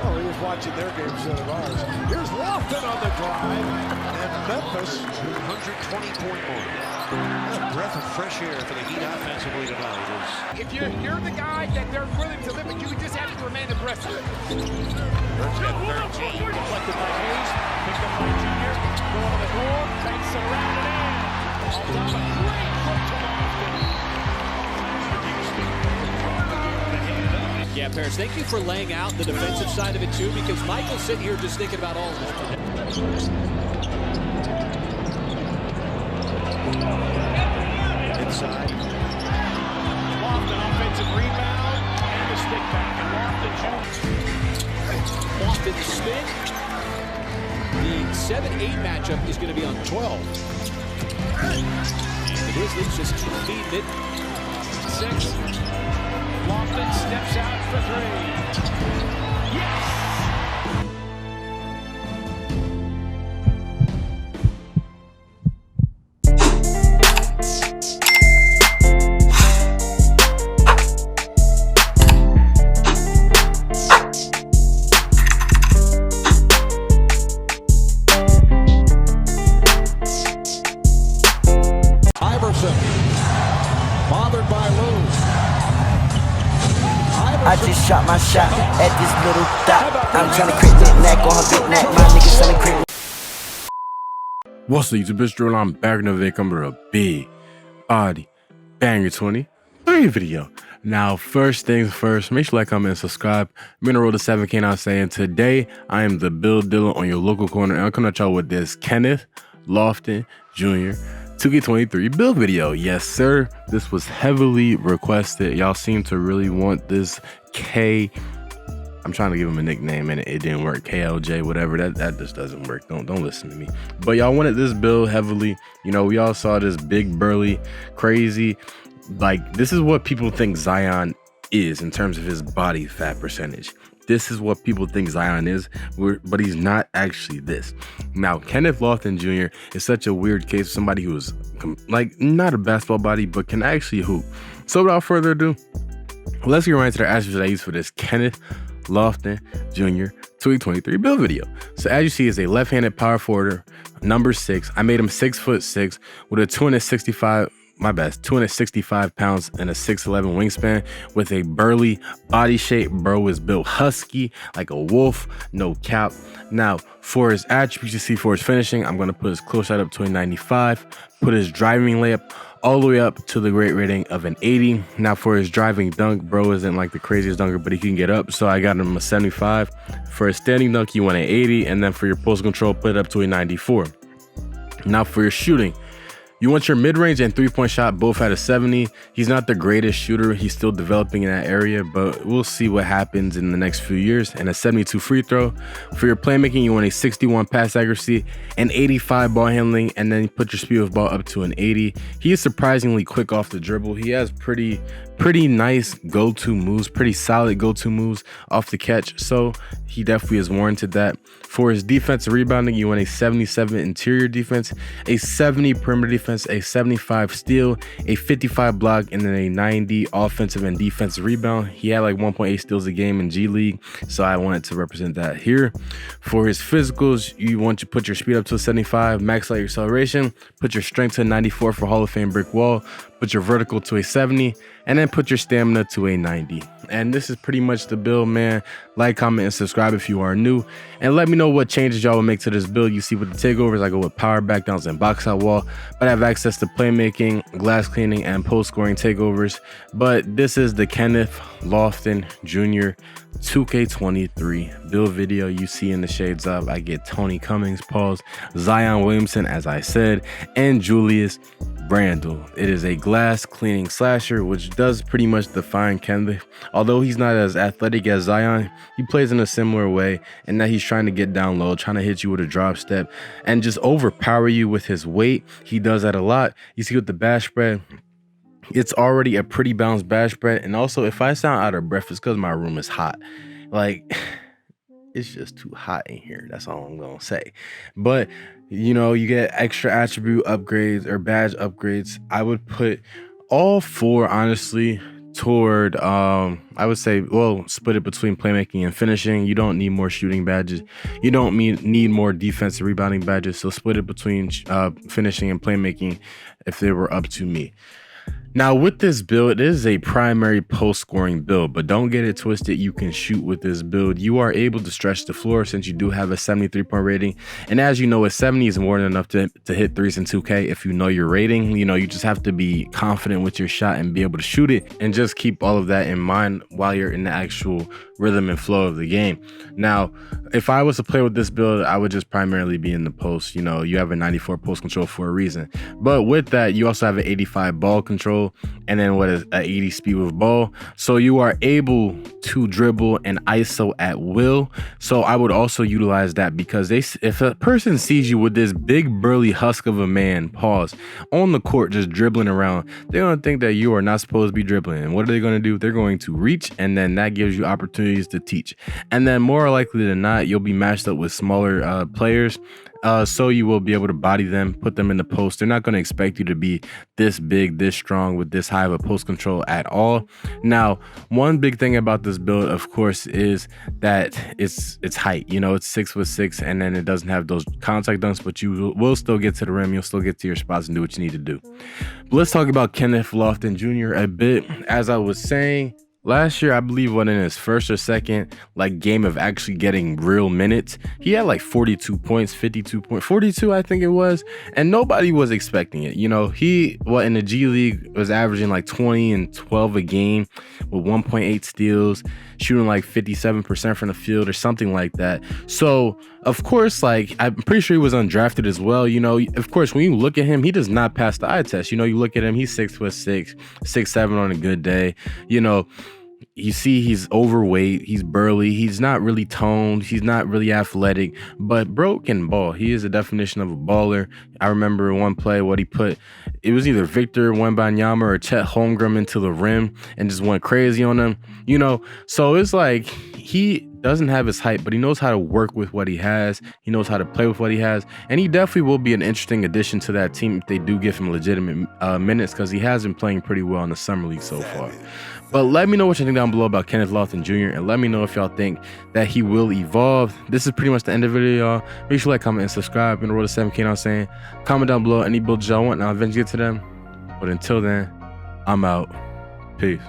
Well, he was watching their game instead of ours. Here's Lofton on the drive, and Memphis 120-point mark. A breath of fresh air for the Heat offensively tonight. If you're the guy that they're willing to limit, you just have to remain aggressive. Burns got 13. Deflected by Hayes. Picked up by Junior. Going to the door. Banks around and in. Aldama, great hook to Lofton. Yeah, Paris, thank you for laying out the defensive side of it too, because Michael's sitting here just thinking about all of this. Inside. Lofton offensive rebound and the stick back. And Lofton the spin. The 7-8 matchup is going to be on 12. And the Grizzlies just keep feeding it. 6. Lofton steps out for 3. Yes! Iverson, bothered by Lou. I just shot my shot at this little dot. I'm trying to crit that neck on her big neck. My niggas selling crit. What's up, YouTube? It's Drewww. I'm back in the video coming with a big body banger 23 video. Now, first things first, make sure to like, comment, and subscribe. I'm gonna roll to 7K now saying today I am the build dealer on your local corner, and I'm coming at y'all with this Kenneth Lofton Jr. 2K23 build video. Yes, sir. This was heavily requested. Y'all seem to really want this K. I'm trying to give him a nickname and it didn't work. KLJ, whatever. That just doesn't work. Don't listen to me. But y'all wanted this build heavily. You know, we all saw this big, burly, crazy. Like, this is what people think Zion is in terms of his body fat percentage. This is what people think Zion is, but he's not actually this. Now, Kenneth Lofton Jr. is such a weird case of somebody who is like not a basketball body, but can actually hoop. So without further ado, let's get right into the attributes I use for this Kenneth Lofton Jr. 2K23 build video. So as you see, is a left-handed power forwarder, number 6. I made him 6'6" with a 265 pounds and a 6'11" wingspan with a burly body shape. Bro is built husky like a wolf, no cap. Now, for his attributes, you see for his finishing, I'm going to put his close shot up to a 95, put his driving layup all the way up to the great rating of an 80. Now, for his driving dunk, bro isn't like the craziest dunker, but he can get up, so I got him a 75. For his standing dunk, you want an 80, and then for your post control, put it up to a 94. Now, for your shooting, you want your mid-range and three-point shot both at a 70. He's not the greatest shooter. He's still developing in that area, but we'll see what happens in the next few years. And a 72 free throw. For your playmaking, you want a 61 pass accuracy, an 85 ball handling, and then you put your speed of ball up to an 80. He is surprisingly quick off the dribble. He has pretty nice go-to moves, pretty solid go-to moves off the catch, so he definitely is warranted that. For his defensive rebounding, you want a 77 interior defense, a 70 perimeter defense, a 75 steal, a 55 block, and then a 90 offensive and defensive rebound. He had like 1.8 steals a game in G League, so I wanted to represent that here. For his physicals, you want to put your speed up to a 75, max out your acceleration, put your strength to a 94 for Hall of Fame brick wall, put your vertical to a 70, and then put your stamina to a 90. And this is pretty much the build, man. Like, comment, and subscribe if you are new, and let me know what changes y'all will make to this build. You see with the takeovers, I go with power backdowns and box out wall, but I have access to playmaking, glass cleaning, and post scoring takeovers. But this is the Kenneth Lofton Jr. 2K23 build video. You see in the shades up, I get Tony Cummings, pause, Zion Williamson, as I said, and Julius Randle. It is a glass cleaning slasher, which does pretty much define Kenneth. Although he's not as athletic as Zion, he plays in a similar way, and that he's trying to get down low, trying to hit you with a drop step and just overpower you with his weight. He does that a lot. You see with the bash spread, it's already a pretty balanced bash spread. And also, if I sound out of breath, it's because my room is hot. Like, it's just too hot in here. That's all I'm gonna say. But you know, you get extra attribute upgrades or badge upgrades. I would put all 4 honestly toward I would say, well, split it between playmaking and finishing. You don't need more shooting badges. You don't need more defensive rebounding badges. So split it between finishing and playmaking if they were up to me. Now with this build, it is a primary post scoring build, but don't get it twisted. You can shoot with this build. You are able to stretch the floor since you do have a 73-point rating. And as you know, a 70 is more than enough to hit threes in 2K. If you know your rating, you know, you just have to be confident with your shot and be able to shoot it, and just keep all of that in mind while you're in the actual rhythm and flow of the game. Now, if I was to play with this build, I would just primarily be in the post. You know, you have a 94 post control for a reason. But with that, you also have an 85 ball control, and then what is an 80 speed with ball. So you are able to dribble and ISO at will. So I would also utilize that, because if a person sees you with this big burly husk of a man, on the court just dribbling around, they're gonna think that you are not supposed to be dribbling. And what are they gonna do? They're going to reach, and then that gives you opportunities to teach. And then more likely than not, you'll be matched up with smaller players. So you will be able to body them, put them in the post. They're not going to expect you to be this big, this strong with this high of a post control at all. Now, one big thing about this build, of course, is that it's height. You know, it's 6'6", and then it doesn't have those contact dunks, but you will still get to the rim. You'll still get to your spots and do what you need to do. But let's talk about Kenneth Lofton Jr. a bit. As I was saying, last year, I believe, when in his first or second game of actually getting real minutes, he had like 42 points, 42, I think it was, and nobody was expecting it. You know, he in the G League was averaging like 20 and 12 a game with 1.8 steals, shooting like 57% from the field or something like that. So of course, like, I'm pretty sure he was undrafted as well. You know, of course, when you look at him, he does not pass the eye test. You know, you look at him, he's 6'6", 6'7" on a good day. You know, you see he's overweight, he's burly, he's not really toned, he's not really athletic, but bro can ball. He is a definition of a baller. I remember one play what he put, it was either Victor Wembanyama or Chet Holmgren into the rim and just went crazy on them, you know. So it's like, he doesn't have his height, but he knows how to work with what he has. He knows how to play with what he has, and he definitely will be an interesting addition to that team if they do give him legitimate minutes, because he has been playing pretty well in the summer league so far. But let me know what you think down below about Kenneth Lofton Jr. and let me know if y'all think that he will evolve. This is pretty much the end of the video, y'all. Make sure to like, comment, and subscribe. In the road to 7K, I'm saying. Comment down below any builds y'all want, and I'll eventually get to them. But until then, I'm out. Peace.